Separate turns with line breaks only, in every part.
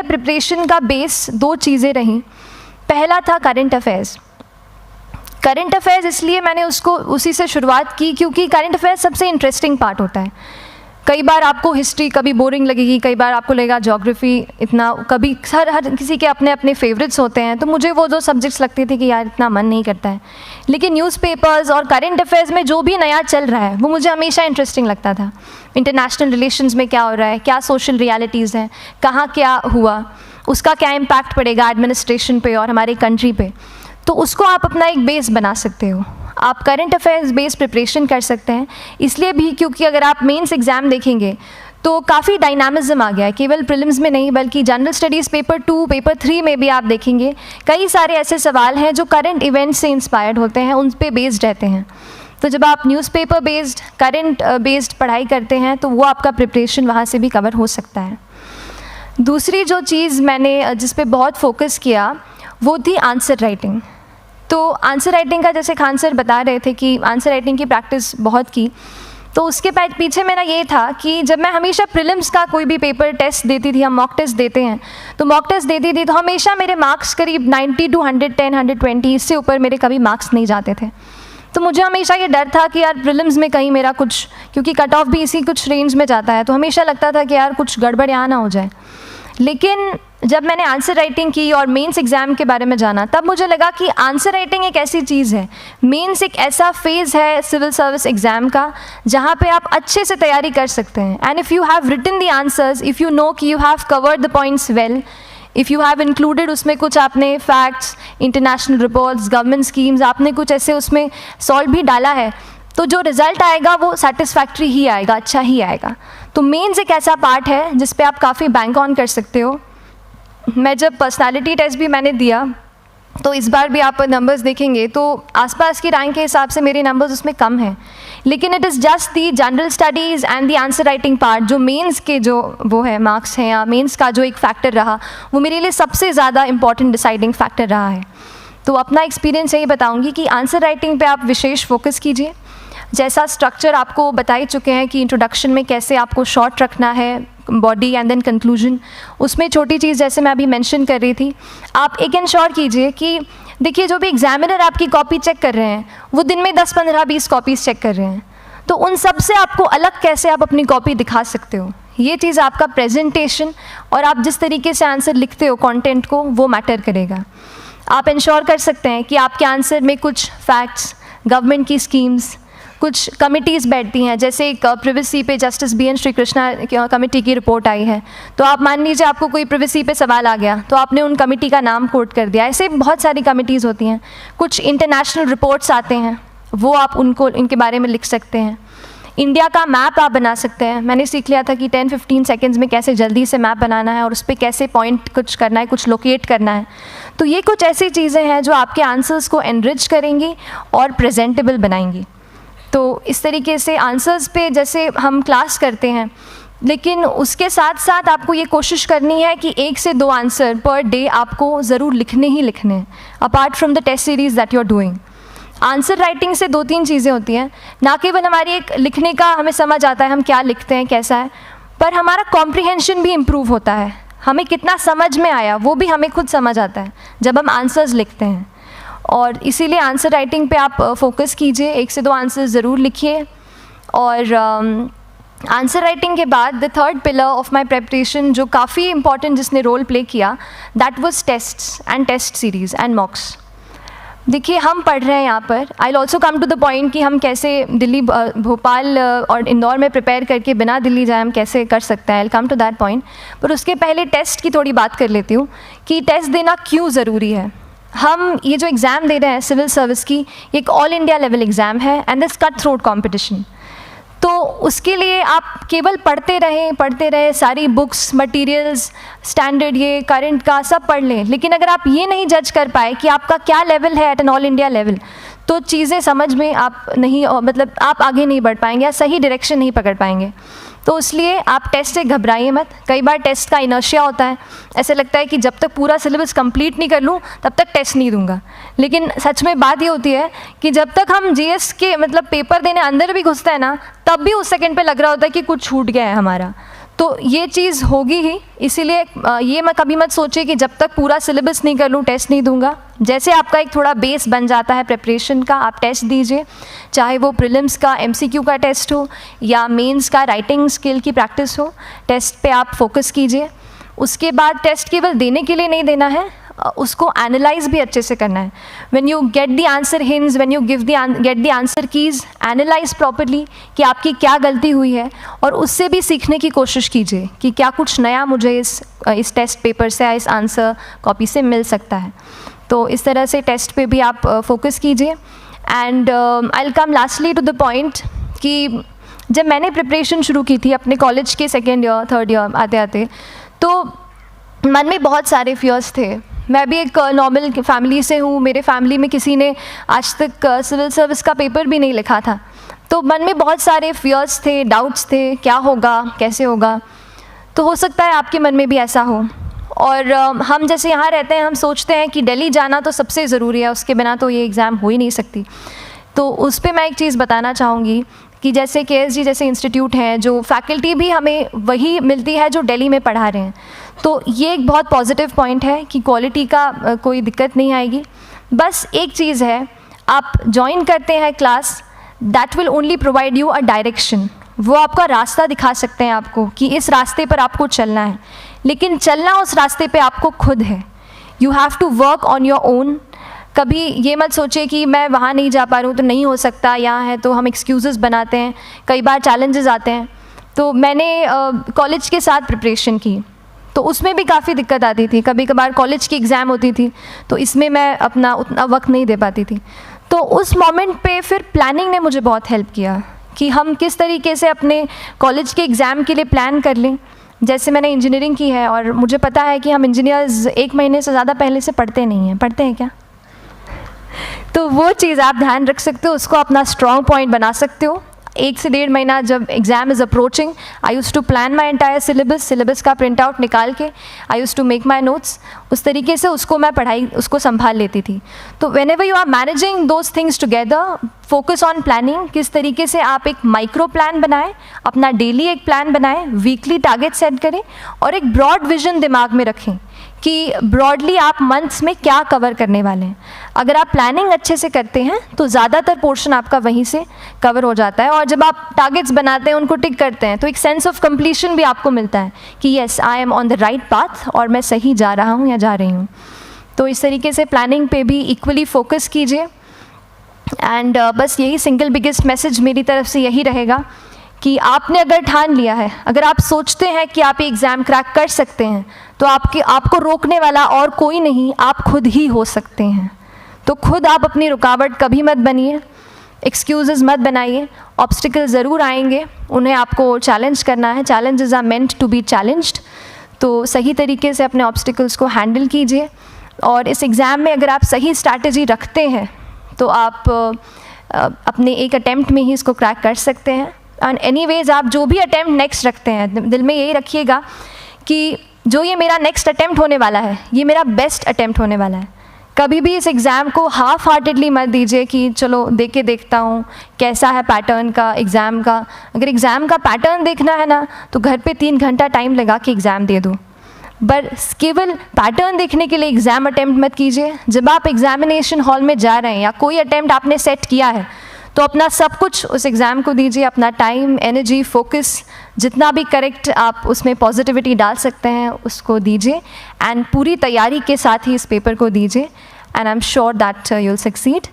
Preparation का base 2 चीज़ें रहीं। पहला था करंट अफेयर्स। करंट अफेयर्स इसलिए मैंने उसको उसी से शुरुआत की क्योंकि करंट अफेयर्स सबसे इंटरेस्टिंग पार्ट होता है। कई बार आपको हिस्ट्री कभी बोरिंग लगेगी, कई बार आपको लगेगा ज्योग्राफी इतना, कभी हर किसी के अपने अपने फेवरेट्स होते हैं। तो मुझे वो 2 सब्जेक्ट्स लगते थे कि यार इतना मन नहीं करता है, लेकिन न्यूज़पेपर्स और करंट अफेयर्स में जो भी नया चल रहा है वो मुझे हमेशा इंटरेस्टिंग लगता था। इंटरनेशनल रिलेशंस में क्या हो रहा है, क्या सोशल रियलिटीज़ हैं, कहाँ क्या हुआ, उसका क्या इम्पैक्ट पड़ेगा एडमिनिस्ट्रेशन पे और हमारी कंट्री पे, तो उसको आप अपना एक बेस बना सकते हो। आप करंट अफेयर्स बेस्ड प्रिपरेशन कर सकते हैं, इसलिए भी क्योंकि अगर आप मेंस एग्ज़ाम देखेंगे तो काफ़ी डायनामिज्म आ गया है, केवल प्रीलिम्स में नहीं बल्कि जनरल स्टडीज़ पेपर 2, पेपर 3 में भी आप देखेंगे कई सारे ऐसे सवाल हैं जो करंट इवेंट्स से इंस्पायर्ड होते हैं, उन पे बेस्ड रहते हैं। तो जब आप न्यूज़पेपर बेस्ड, करंट बेस्ड पढ़ाई करते हैं तो वो आपका प्रिपरेशन वहाँ से भी कवर हो सकता है। दूसरी जो चीज़ मैंने जिस पे बहुत फोकस किया वो थी आंसर राइटिंग। तो आंसर राइटिंग का जैसे खान सर बता रहे थे कि आंसर राइटिंग की प्रैक्टिस बहुत की, तो उसके पीछे मेरा ये था कि जब मैं हमेशा प्रीलिम्स का कोई भी पेपर टेस्ट देती थी, हम मॉक टेस्ट देते हैं, तो मॉक टेस्ट देती थी तो हमेशा मेरे मार्क्स करीब 90 to 110, 120, इससे ऊपर मेरे कभी मार्क्स नहीं जाते थे। तो मुझे हमेशा ये डर था कि यार प्रीलिम्स में कहीं मेरा कुछ, क्योंकि कट ऑफ भी इसी कुछ रेंज में जाता है, तो हमेशा लगता था कि यार कुछ गड़बड़ यहाँ ना हो जाए। लेकिन जब मैंने आंसर राइटिंग की और मेंस एग्ज़ाम के बारे में जाना, तब मुझे लगा कि आंसर राइटिंग एक ऐसी चीज़ है, मेंस एक ऐसा फेज़ है सिविल सर्विस एग्ज़ाम का जहाँ पे आप अच्छे से तैयारी कर सकते हैं। And if you have written the answers, if you know कि you have covered the points well, if you have included उसमें कुछ आपने facts, international reports, government schemes, आपने कुछ ऐसे उसमें सॉल्व भी डाला है, तो जो रिज़ल्ट आएगा वो सेटिस्फैक्ट्री ही आएगा, अच्छा ही आएगा। तो मेंस एक ऐसा पार्ट है जिस पे आप काफ़ी बैंक ऑन कर सकते हो। मैं जब पर्सनालिटी टेस्ट भी मैंने दिया तो इस बार भी आप नंबर्स देखेंगे तो आसपास की रैंक के हिसाब से मेरे नंबर्स उसमें कम हैं, लेकिन it is just the general studies and the answer writing part, जो मेंस के जो वो है मार्क्स हैं या मेंस का जो एक फैक्टर रहा, वो मेरे लिए सबसे ज़्यादा इंपॉर्टेंट डिसाइडिंग फैक्टर रहा है। तो अपना एक्सपीरियंस यही बताऊँगी कि आंसर राइटिंग पर आप विशेष फोकस कीजिए। जैसा स्ट्रक्चर आपको बता ही चुके हैं कि इंट्रोडक्शन में कैसे आपको शॉर्ट रखना है, बॉडी एंड देन कंक्लूजन, उसमें छोटी चीज़ जैसे मैं अभी मेंशन कर रही थी, आप एक इंश्योर कीजिए कि देखिए जो भी एग्जामिनर आपकी कॉपी चेक कर रहे हैं वो दिन में 10, 15, 20 कॉपीज़ चेक कर रहे हैं, तो उन सब से आपको अलग कैसे आप अपनी कॉपी दिखा सकते हो, ये चीज़ आपका प्रेजेंटेशन और आप जिस तरीके से आंसर लिखते हो कंटेंट को, वो मैटर करेगा। आप इंश्योर कर सकते हैं कि आपके आंसर में कुछ फैक्ट्स, गवर्नमेंट की स्कीम्स, कुछ कमिटीज़ बैठती हैं, जैसे एक प्रिवेसी पे जस्टिस BN श्रीकृष्णा कमेटी की रिपोर्ट आई है, तो आप मान लीजिए आपको कोई प्रिवेसी पे सवाल आ गया तो आपने उन कमेटी का नाम कोट कर दिया। ऐसे बहुत सारी कमिटीज़ होती हैं। कुछ इंटरनेशनल रिपोर्ट्स आते हैं, वो आप उनको इनके बारे में लिख सकते हैं। इंडिया का मैप आप बना सकते हैं। मैंने सीख लिया था कि 10-15 सेकेंड्स में कैसे जल्दी से मैप बनाना है और उस पर कैसे पॉइंट कुछ करना है, कुछ लोकेट करना है। तो ये कुछ ऐसी चीज़ें हैं जो आपके आंसर्स को एनरिच करेंगी और प्रेजेंटेबल बनाएंगी। तो इस तरीके से आंसर्स पे जैसे हम क्लास करते हैं, लेकिन उसके साथ साथ आपको ये कोशिश करनी है कि 1 से 2 आंसर पर डे आपको ज़रूर लिखने ही लिखने हैं, apart from the test series that you are doing. Answer writing से 2-3 चीज़ें होती हैं, ना केवल हमारी एक लिखने का हमें समझ आता है हम क्या लिखते हैं कैसा है, पर हमारा कॉम्प्रिहेंशन भी इम्प्रूव होता है। हमें कितना समझ में आया वो भी हमें खुद समझ आता है जब हम आंसर्स लिखते हैं। और इसीलिए आंसर राइटिंग पे आप फोकस कीजिए, 1 से 2 आंसर्स ज़रूर लिखिए। और आंसर राइटिंग के बाद the third pillar of my preparation जो काफ़ी इंपॉर्टेंट जिसने रोल प्ले किया, that was tests and test series and mocks. देखिए हम पढ़ रहे हैं यहाँ पर, I will also come to the point कि हम कैसे दिल्ली, भोपाल और इंदौर में प्रिपेयर करके बिना दिल्ली जाए हम कैसे कर सकते हैं, I will come to that point. पर उसके पहले टेस्ट की थोड़ी बात कर लेती हूँ कि टेस्ट देना क्यों ज़रूरी है। हम ये जो एग्ज़ाम दे रहे हैं सिविल सर्विस की, एक ऑल इंडिया लेवल एग्ज़ाम है and this cut throat competition. तो उसके लिए आप केवल पढ़ते रहें, सारी बुक्स, मटेरियल्स, स्टैंडर्ड ये करंट का सब पढ़ लें, लेकिन अगर आप ये नहीं जज कर पाए कि आपका क्या लेवल है at an all India level, तो चीज़ें समझ में आप नहीं, मतलब आप आगे नहीं बढ़ पाएंगे या सही डायरेक्शन नहीं पकड़ पाएंगे। तो इसलिए आप टेस्ट से घबराइए मत। कई बार टेस्ट का इनर्शिया होता है, ऐसे लगता है कि जब तक पूरा सिलेबस कंप्लीट नहीं कर लूँ तब तक टेस्ट नहीं दूंगा, लेकिन सच में बात ये होती है कि जब तक हम GS के मतलब पेपर देने अंदर भी घुसते हैं ना, तब भी उस सेकंड पे लग रहा होता है कि कुछ छूट गया है हमारा। तो ये चीज़ होगी ही, इसीलिए ये मैं कभी मत सोचिए कि जब तक पूरा सिलेबस नहीं कर लूँ टेस्ट नहीं दूंगा। जैसे आपका एक थोड़ा बेस बन जाता है प्रिपरेशन का, आप टेस्ट दीजिए, चाहे वो प्रीलिम्स का MCQ का टेस्ट हो या मेंस का राइटिंग स्किल की प्रैक्टिस हो, टेस्ट पे आप फोकस कीजिए। उसके बाद टेस्ट केवल देने के लिए नहीं देना है, उसको एनालाइज भी अच्छे से करना है। When you get the answer hints, when you get the answer keys, analyse properly कि आपकी क्या गलती हुई है, और उससे भी सीखने की कोशिश कीजिए कि क्या कुछ नया मुझे इस टेस्ट पेपर से या इस आंसर कॉपी से मिल सकता है। तो इस तरह से टेस्ट पे भी आप फोकस कीजिए। And I will come lastly to the point कि जब मैंने प्रिपरेशन शुरू की थी अपने कॉलेज के 2nd ईयर 3rd ईयर आते आते, तो मन में बहुत सारे फियर्स थे। मैं भी एक नॉर्मल फैमिली से हूँ, मेरे फैमिली में किसी ने आज तक सिविल सर्विस का पेपर भी नहीं लिखा था, तो मन में बहुत सारे फियर्स थे, डाउट्स थे, क्या होगा, कैसे होगा। तो हो सकता है आपके मन में भी ऐसा हो। और हम जैसे यहाँ रहते हैं, हम सोचते हैं कि दिल्ली जाना तो सबसे ज़रूरी है, उसके बिना तो ये एग्ज़ाम हो ही नहीं सकती। तो उस पर मैं एक चीज़ बताना चाहूँगी कि जैसे KSG जैसे इंस्टीट्यूट हैं, जो फैकल्टी भी हमें वही मिलती है जो दिल्ली में पढ़ा रहे हैं, तो ये एक बहुत पॉजिटिव पॉइंट है कि क्वालिटी का कोई दिक्कत नहीं आएगी। बस एक चीज़ है, आप ज्वाइन करते हैं class, that will only provide you a direction. वो आपका रास्ता दिखा सकते हैं आपको कि इस रास्ते पर आपको चलना है, लेकिन चलना उस रास्ते पे आपको खुद है। You have to work on your own. कभी ये मत सोचिए कि मैं वहाँ नहीं जा पा रहा हूँ तो नहीं हो सकता, यहाँ है, तो हम एक्सक्यूज़ेस बनाते हैं। कई बार चैलेंजेस आते हैं। तो मैंने कॉलेज के साथ प्रिपरेशन की, तो उसमें भी काफ़ी दिक्कत आती थी। कभी कभार कॉलेज की एग्ज़ाम होती थी, तो इसमें मैं अपना उतना वक्त नहीं दे पाती थी। तो उस मोमेंट पे फिर प्लानिंग ने मुझे बहुत हेल्प किया कि हम किस तरीके से अपने कॉलेज के एग्ज़ाम के लिए प्लान कर लें। जैसे मैंने इंजीनियरिंग की है, और मुझे पता है कि हम इंजीनियर्स 1 महीने से ज़्यादा पहले से पढ़ते नहीं हैं। पढ़ते हैं क्या? तो वो चीज़ आप ध्यान रख सकते हो, उसको अपना स्ट्रॉन्ग पॉइंट बना सकते हो। 1 से 1.5 महीना जब exam is approaching, I use to plan my entire syllabus का प्रिंट आउट निकाल के I use to make my notes. उस तरीके से उसको मैं उसको संभाल लेती थी। तो whenever you are managing those things together, focus on planning. किस तरीके से आप एक माइक्रो प्लान बनाएं, अपना डेली एक प्लान बनाएं, वीकली टारगेट सेट करें, और एक ब्रॉड विजन दिमाग में रखें कि ब्रॉडली आप मंथ्स में क्या कवर करने वाले हैं। अगर आप प्लानिंग अच्छे से करते हैं तो ज़्यादातर पोर्शन आपका वहीं से कवर हो जाता है। और जब आप टारगेट्स बनाते हैं, उनको टिक करते हैं, तो एक सेंस ऑफ कंप्लीशन भी आपको मिलता है कि yes, I am on the right path, और मैं सही जा रहा हूँ या जा रही हूँ। तो इस तरीके से प्लानिंग पे भी इक्वली फोकस कीजिए। एंड बस यही सिंगल बिगेस्ट मैसेज मेरी तरफ से यही रहेगा कि आपने अगर ठान लिया है, अगर आप सोचते हैं कि आप ये एग्ज़ाम क्रैक कर सकते हैं, तो आपको रोकने वाला और कोई नहीं, आप खुद ही हो सकते हैं। तो खुद आप अपनी रुकावट कभी मत बनिए, एक्सक्यूज़ेस मत बनाइए। ऑब्स्टिकल ज़रूर आएंगे, उन्हें आपको चैलेंज करना है। Challenges are meant to be challenged. तो सही तरीके से अपने ऑब्स्टिकल्स को हैंडल कीजिए, और इस एग्ज़ाम में अगर आप सही स्ट्रैटेजी रखते हैं तो आप अपने एक अटैम्प्ट में ही इसको क्रैक कर सकते हैं। एंड एनीवेज, आप जो भी अटैम्प्ट नेक्स्ट रखते हैं, दिल में यही रखिएगा कि जो ये मेरा नेक्स्ट अटैम्प्ट होने वाला है, ये मेरा बेस्ट अटैम्प्ट होने वाला है। कभी भी इस एग्ज़ाम को हाफ हार्टेडली मत दीजिए कि चलो दे के देखता हूँ कैसा है पैटर्न का एग्ज़ाम का। अगर एग्ज़ाम का पैटर्न देखना है ना, तो घर पे 3 घंटा टाइम लगा के एग्ज़ाम दे दो। बस केवल पैटर्न देखने के लिए एग्ज़ाम अटैम्प्ट मत कीजिए। जब आप एग्जामिनेशन हॉल में जा रहे हैं या कोई अटैम्प्ट आपने सेट किया है, तो अपना सब कुछ उस एग्ज़ाम को दीजिए, अपना टाइम, एनर्जी, फोकस, जितना भी करेक्ट आप उसमें पॉजिटिविटी डाल सकते हैं उसको दीजिए, एंड पूरी तैयारी के साथ ही इस पेपर को दीजिए, and I am sure that you will succeed.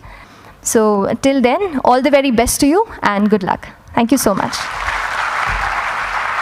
So till then, all the very best to you and good luck. Thank you so much.